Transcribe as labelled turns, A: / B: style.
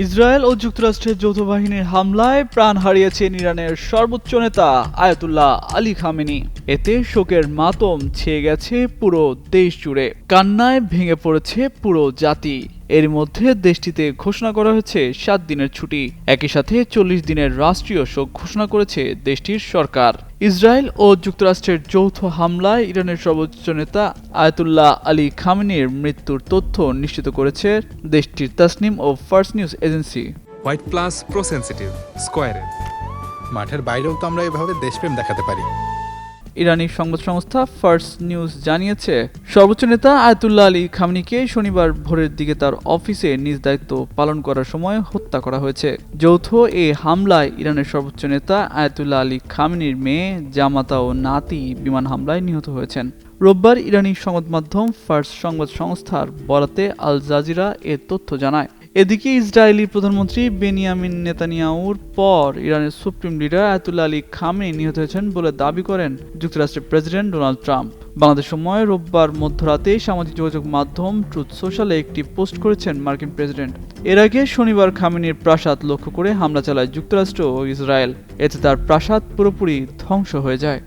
A: Israel ও যুক্তরাষ্ট্রের যৌথ বাহিনীর হামলায় প্রাণ হারিয়েছেন ইরানের সর্বোচ্চ নেতা আয়াতুল্লাহ আলী খামেনি। এতে শোকের মাতম ছেয়ে গেছে পুরো দেশ জুড়ে, কান্নায় ভেঙে পড়েছে পুরো জাতি। এর মধ্যে দেশটিতে ঘোষণা করা হয়েছে 7 দিনের ছুটি। একই সাথে 40 দিনের রাষ্ট্রীয় শোক ঘোষণা করেছে দেশটির সরকার। ইসরায়েল ও যুক্তরাষ্ট্রের যৌথ হামলায় ইরানের সর্বোচ্চ নেতা আয়াতুল্লাহ আলী খামেনির মৃত্যুর তথ্য নিশ্চিত করেছে দেশটির তাসনিম ও Fars news agency.
B: White plus pro sensitive স্কোয়ারে
C: মাঠের বাইরেও তো আমরা এভাবে দেশপ্রেম দেখাতে পারি।
A: ইরানি সংবাদ সংস্থা ফার্স নিউজ জানিয়েছে, সর্বোচ্চ নেতা আয়াতুল্লাহ আলী খামেনিকে শনিবার ভোরের দিকে তার অফিসে নিজ দায়িত্ব পালন করার সময় হত্যা করা হয়েছে। যৌথ এই হামলায় ইরানের সর্বোচ্চ নেতা আয়াতুল্লাহ আলী খামেনির মেয়ে, জামাতা ও নাতি বিমান হামলায় নিহত হয়েছেন। রোববার ইরানি সংবাদ মাধ্যম ফার্স সংবাদ সংস্থার বরাতে আল জাজিরা এ তথ্য জানায়। এদিকে ইসরায়েলি প্রধানমন্ত্রী বেনিয়ামিন নেতানিয়াহুর পর ইরানের supreme leader Ayatollah Ali Khamenei নিহত হয়েছেন বলে দাবি করেন যুক্তরাষ্ট্রের প্রেসিডেন্ট ডোনাল্ড ট্রাম্প। বাংলাদেশ সময় রোববার মধ্যরাতে সামাজিক যোগাযোগ মাধ্যম ট্রুথ সোশ্যালে একটি পোস্ট করেছেন মার্কিন প্রেসিডেন্ট। এর আগে শনিবার খামেনির প্রাসাদ লক্ষ্য করে হামলা চালায় যুক্তরাষ্ট্র ও ইসরায়েল। এতে তার প্রাসাদ পুরোপুরি ধ্বংস হয়ে যায়।